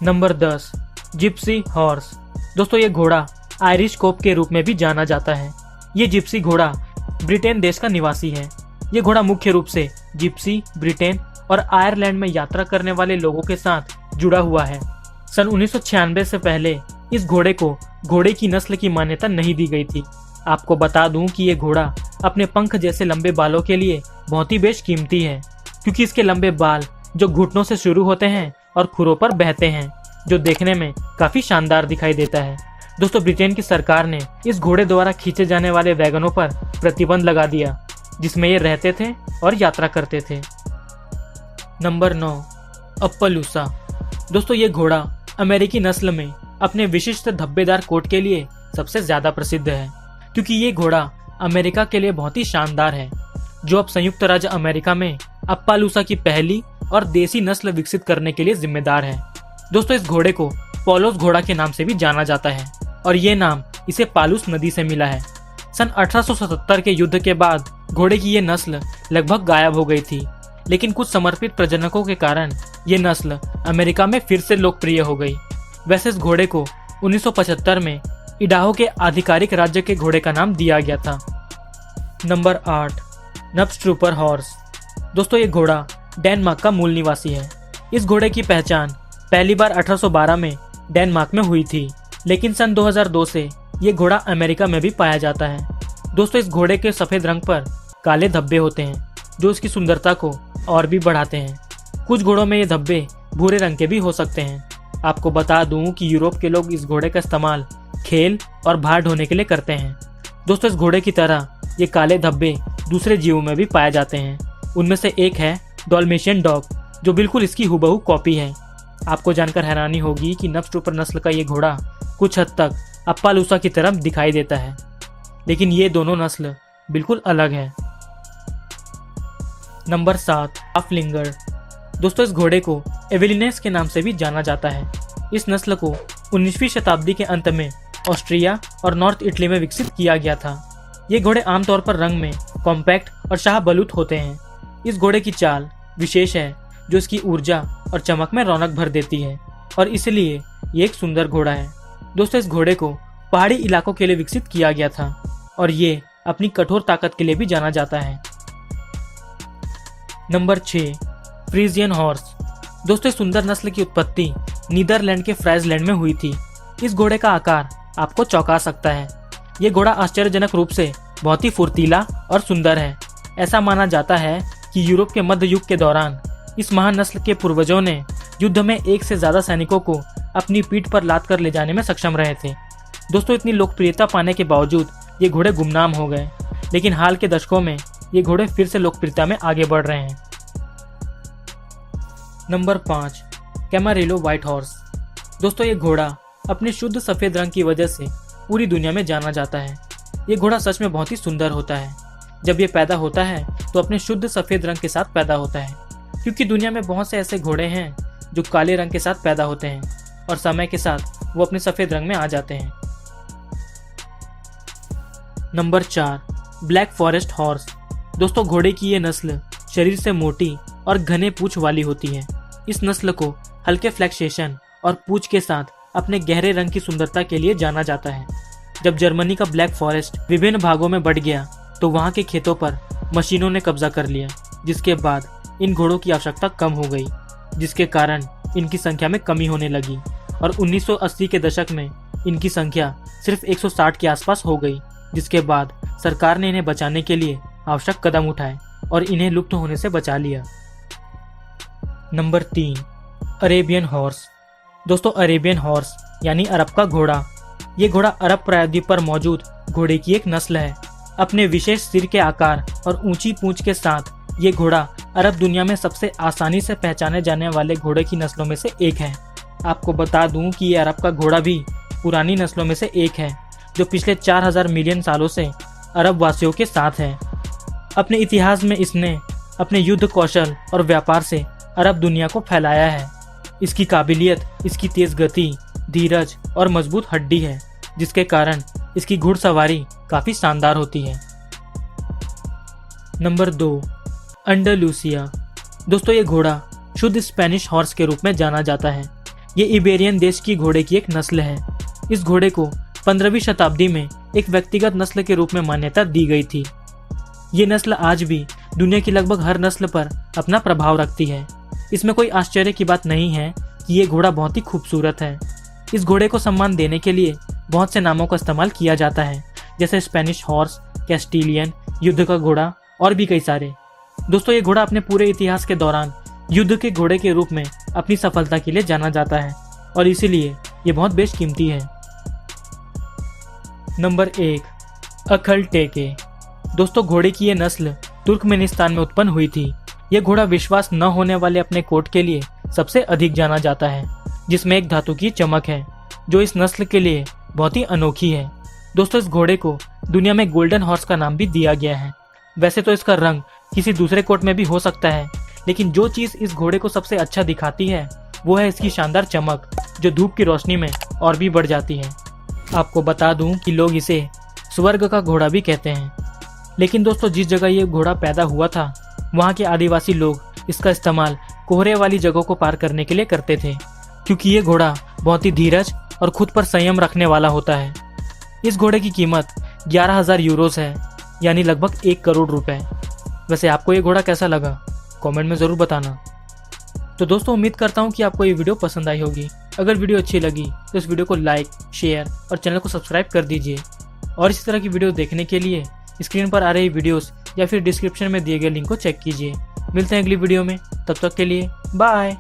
Number 10, Gypsy horse. दोस्तों ये घोड़ा आयरिश कोप के रूप में भी जाना जाता है। ये जिप्सी घोड़ा ब्रिटेन देश का निवासी है। ये घोड़ा मुख्य रूप से जिप्सी, ब्रिटेन और आयरलैंड में यात्रा करने वाले लोगों के साथ जुड़ा हुआ है। सन 1996 से पहले इस घोड़े को घोड़े की नस्ल की मान्यता नहीं दी गई थी। आपको बता दूं कि ये घोड़ा अपने पंख जैसे लंबे बालों के लिए बहुत ही बेशकीमती है, क्योंकि इसके लंबे बाल जो घुटनों से शुरू होते हैं और खुरों पर बहते हैं, जो देखने में काफी शानदार दिखाई देता है। दोस्तों ब्रिटेन की सरकार ने इस घोड़े द्वारा खींचे जाने वाले वैगनों पर प्रतिबंध लगा दिया, जिसमें ये रहते थे और यात्रा करते थे। नंबर 9, अप्पलूसा। दोस्तों ये घोड़ा अमेरिकी नस्ल में अपने विशिष्ट धब्बेदार कोट के लिए सबसे ज्यादा प्रसिद्ध है, क्योंकि ये घोड़ा अमेरिका के लिए बहुत ही शानदार है, जो अब संयुक्त राज्य अमेरिका में अप्पालूसा की पहली और देसी नस्ल विकसित करने के लिए जिम्मेदार है। दोस्तों इस घोड़े को पोलोस घोड़ा के नाम से भी जाना जाता है और ये नाम इसे पालूस नदी से मिला है। सन 1877 के युद्ध के बाद घोड़े की ये नस्ल लगभग गायब हो गई थी, लेकिन कुछ समर्पित प्रजनकों के कारण ये नस्ल अमेरिका में फिर से लोकप्रिय हो गई। वैसे इस घोड़े को 1975 में इडाहो के आधिकारिक राज्य के घोड़े का नाम दिया गया था। Number 8, Knabstrupper horse. दोस्तों ये घोड़ा डेनमार्क का मूल निवासी है। इस घोड़े की पहचान पहली बार 1812 में डेनमार्क में हुई थी, लेकिन सन 2002 से ये घोड़ा अमेरिका में भी पाया जाता है। दोस्तों इस घोड़े के सफेद रंग पर काले धब्बे होते हैं, जो इसकी सुंदरता को और भी बढ़ाते हैं। कुछ घोड़ों में ये धब्बे भूरे रंग के भी हो सकते हैं। आपको बता दूं कि यूरोप के लोग इस घोड़े का इस्तेमाल खेल और भार ढोने के लिए करते हैं। दोस्तों इस घोड़े की तरह ये काले धब्बे दूसरे जीवों में भी पाए जाते हैं। उनमें से एक है डॉल्मेशियन डॉग, जो बिल्कुल इसकी हुबहू कॉपी है। आपको जानकर हैरानी होगी कि नब्सट्रूपर नस्ल का ये घोड़ा कुछ हद तक अप्पालूसा की तरह दिखाई देता है, लेकिन ये दोनों नस्ल बिल्कुल अलग है। नंबर 7, हाफलिंगर। दोस्तों इस घोड़े को एवेलिनेस के नाम से भी जाना जाता है। इस नस्ल को 19वीं शताब्दी के अंत में ऑस्ट्रिया और नॉर्थ इटली में विकसित किया गया था। ये घोड़े आमतौर पर रंग में कॉम्पैक्ट और शाहबलूत होते हैं। इस घोड़े की चाल विशेष है, जो इसकी ऊर्जा और चमक में रौनक भर देती है, और इसलिए ये एक सुंदर घोड़ा है। दोस्तों इस घोड़े को पहाड़ी इलाकों के लिए विकसित किया गया था और ये अपनी कठोर ताकत के लिए भी जाना जाता है। Number 6, Friesian horse. दोस्तों सुंदर नस्ल की उत्पत्ति नीदरलैंड के फ्राइजलैंड में हुई थी। इस घोड़े का आकार आपको चौंका सकता है। ये घोड़ा आश्चर्यजनक रूप से बहुत ही फुर्तीला और सुंदर है। ऐसा माना जाता है कि यूरोप के मध्य युग के दौरान इस महान नस्ल के पूर्वजों ने युद्ध में एक से ज्यादा सैनिकों को अपनी पीठ पर लाद कर ले जाने में सक्षम रहे थे। दोस्तों इतनी लोकप्रियता पाने के बावजूद ये घोड़े गुमनाम हो गए, लेकिन हाल के दशकों में ये घोड़े फिर से लोकप्रियता में आगे बढ़ रहे हैं। Number 5, Camarillo white horse. दोस्तों ये घोड़ा अपने शुद्ध सफेद रंग की वजह से पूरी दुनिया में जाना जाता है। ये घोड़ा सच में बहुत ही सुंदर होता है। जब ये पैदा होता है तो अपने शुद्ध सफेद रंग के साथ पैदा होता है, क्योंकि दुनिया में बहुत से ऐसे घोड़े हैं जो काले रंग के साथ पैदा होते हैं और समय के साथ वो अपने सफेद रंग में आ जाते हैं। Number 4, black forest horse. दोस्तों घोड़े की ये नस्ल शरीर से मोटी और घने पूंछ वाली होती है। इस नस्ल को हल्के फ्लैक्सेशन और पूंछ के साथ अपने गहरे रंग की सुंदरता के लिए जाना जाता है। जब जर्मनी का ब्लैक फॉरेस्ट विभिन्न भागों में बढ़ गया तो वहां के खेतों पर मशीनों ने कब्जा कर लिया, जिसके बाद इन घोड़ों की आवश्यकता कम हो गई, जिसके कारण इनकी संख्या में कमी होने लगी और 1980 के दशक में इनकी संख्या सिर्फ 160 के आसपास हो गई, जिसके बाद सरकार ने इन्हें बचाने के लिए आवश्यक कदम उठाए और इन्हें लुप्त होने से बचा लिया। Number 3, Arabian horse. दोस्तों अरेबियन हॉर्स यानी अरब का घोड़ा। ये घोड़ा अरब प्रायद्वीप पर मौजूद घोड़े की एक नस्ल है। अपने विशेष सिर के आकार और ऊंची पूंछ के साथ ये घोड़ा अरब दुनिया में सबसे आसानी से पहचाने जाने वाले घोड़े की नस्लों में से एक है। आपको बता दूं कि ये अरब का घोड़ा भी पुरानी नस्लों में से एक है, जो पिछले 4000 मिलियन सालों से अरब वासियों के साथ है। अपने इतिहास में इसने अपने युद्ध कौशल और व्यापार से अरब दुनिया को फैलाया है। इसकी काबिलियत इसकी तेज गति, धीरज और मजबूत हड्डी है, जिसके कारण इसकी घुड़सवारी काफी शानदार होती है। Number 2, Andalusia. दोस्तों ये घोड़ा शुद्ध स्पेनिश हॉर्स के रूप में जाना जाता है। ये इबेरियन देश की घोड़े की एक नस्ल है। इस घोड़े को 15वीं शताब्दी में एक व्यक्तिगत नस्ल के रूप में मान्यता दी गई थी। ये नस्ल आज भी दुनिया की लगभग हर नस्ल पर अपना प्रभाव रखती है। इसमें कोई आश्चर्य की बात नहीं है कि ये घोड़ा बहुत ही खूबसूरत है। इस घोड़े को सम्मान देने के लिए बहुत से नामों का इस्तेमाल किया जाता है, जैसे स्पेनिश हॉर्स, कैस्टिलियन, युद्ध का घोड़ा और भी कई सारे। दोस्तों, ये घोड़ा अपने पूरे इतिहास के दौरान युद्ध के घोड़े के रूप में अपनी सफलता के लिए जाना जाता है और इसीलिए ये बहुत बेशकीमती है। नंबर 1, अखल टेके। दोस्तों, घोड़े की ये नस्ल तुर्कमेनिस्तान में उत्पन्न हुई थी। यह घोड़ा विश्वास न होने वाले अपने कोट के लिए सबसे अधिक जाना जाता है, जिसमें एक धातु की चमक है जो इस नस्ल के लिए बहुत ही अनोखी है। दोस्तों, इस घोड़े को दुनिया में गोल्डन हॉर्स का नाम भी दिया गया है। वैसे तो इसका रंग किसी दूसरे कोट में भी हो सकता है, लेकिन जो चीज इस घोड़े को सबसे अच्छा दिखाती है वो है इसकी शानदार चमक, जो धूप की रोशनी में और भी बढ़ जाती है। आपको बता दूं कि लोग इसे स्वर्ग का घोड़ा भी कहते हैं। लेकिन दोस्तों, जिस जगह ये घोड़ा पैदा हुआ था वहाँ के आदिवासी लोग इसका इस्तेमाल कोहरे वाली जगहों को पार करने के लिए करते थे, क्योंकि ये घोड़ा बहुत ही धीरज और खुद पर संयम रखने वाला होता है। इस घोड़े की कीमत 11,000 यूरोस है, यानी लगभग 1 करोड़ रुपए। वैसे आपको ये घोड़ा कैसा लगा, कमेंट में ज़रूर बताना। तो दोस्तों, उम्मीद करता हूँ कि आपको ये वीडियो पसंद आई होगी। अगर वीडियो अच्छी लगी तो इस वीडियो को लाइक, शेयर और चैनल को सब्सक्राइब कर दीजिए। और इसी तरह की वीडियो देखने के लिए स्क्रीन पर आ रही वीडियोस या फिर डिस्क्रिप्शन में दिए गए लिंक को चेक कीजिए। मिलते हैं अगली वीडियो में, तब तक के लिए बाय।